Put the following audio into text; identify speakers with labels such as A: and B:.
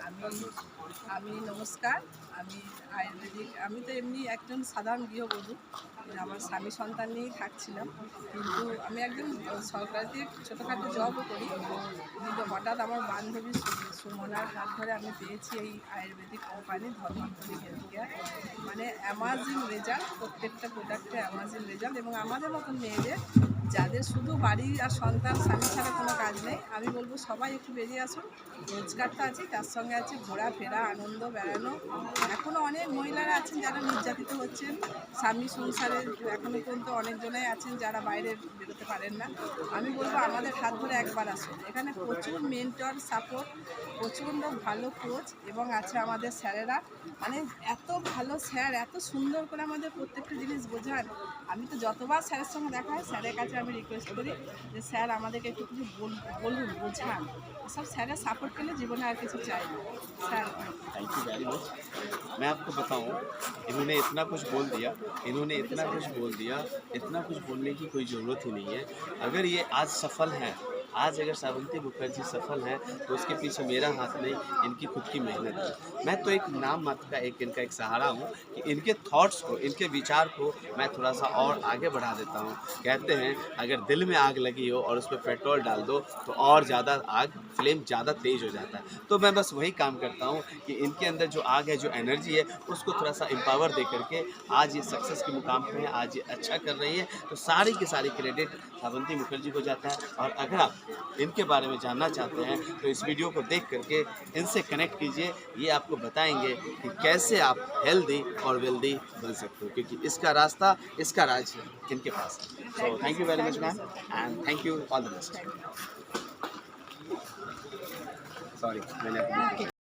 A: আমি আমি নমস্কার। আমি আয়ুর্বেদিক, আমি তো এমনি একজন সাধারণ গৃহবধূ। আমার স্বামী সন্তান নিয়েই থাকছিলাম। কিন্তু আমি একজন সরকারিতে ছোটোখাটো জবও করি। কিন্তু হঠাৎ আমার বান্ধবী সুমনার হাত ধরে আমি পেয়েছি এই আয়ুর্বেদিক কোম্পানি ধর্মান্তরী হেলথ কেয়ার। মানে অ্যামাজিং রেজাল্ট, প্রত্যেকটা প্রোডাক্টে অ্যামাজিং রেজাল্ট। এবং আমাদের মতন মেয়েদের যাদের শুধু বাড়ি আর সন্তান স্বামী ছাড়া কোনো কাজ নেই, আমি বলবো সবাই একটু বেরিয়ে আসুন। রোজগার তো আছে, তার সঙ্গে আছে ঘোরাফেরা, আনন্দ, বেড়ানো। এখনও অনেক মহিলারা আছেন যারা নির্যাতিত হচ্ছেন স্বামী সংসারে, এখনও পর্যন্ত অনেকজনাই আছেন যারা বাইরে বেরোতে পারেন না। আমি বলবো আমাদের হাত ধরে একবার আসুন। এখানে প্রচুর মেন্টর সাপোর্ট, প্রচণ্ড ভালো কোচ এবং আছে আমাদের স্যারেরা। মানে এত ভালো স্যার, এত সুন্দর করে আমাদের প্রত্যেকটা জিনিস বোঝান। আমি তো যতবার স্যারের সঙ্গে দেখা হয় স্যারের কাছে আমি রিকোয়েস্ট করি যে স্যার আমাদেরকে একটু কিছু বলুন, বোঝান। সব স্যারের সাপোর্ট পেলে জীবনে আর কিছু চাই না। Sir
B: thank you very much. मैं आपको बताऊं, इन्होंने इतना कुछ बोल दिया, इतना कुछ बोलने की कोई ज़रूरत ही नहीं है। अगर ये आज सफल हैं, आज अगर श्रावंती मुखर्जी सफल हैं, तो उसके पीछे मेरा हाथ नहीं, इनकी खुद की मेहनत है। मैं तो एक नाम मात्र का इनका एक सहारा हूँ कि इनके थॉट्स को, इनके विचार को मैं थोड़ा सा और आगे बढ़ा देता हूँ। कहते हैं अगर दिल में आग लगी हो और उस पर पेट्रोल डाल दो तो और ज़्यादा आग, फ्लेम ज़्यादा तेज़ हो जाता है। तो मैं बस वही काम करता हूँ कि इनके अंदर जो आग है, जो एनर्जी है, उसको थोड़ा सा एम्पावर दे करके आज ये सक्सेस के मुकाम पे है, आज ये अच्छा कर रही है। तो सारी की सारी क्रेडिट श्रावंती मुखर्जी को जाता है। और अगर आप इनके बारे में जानना चाहते हैं तो इस वीडियो को देख करके इनसे कनेक्ट कीजिए। ये आपको बताएंगे कि कैसे आप हेल्दी और वेल्दी बन सकते हो, क्योंकि इसका रास्ता, इसका राज इनके पास है। So thank you very much ma'am, and thank you, all the best. Sorry मैंने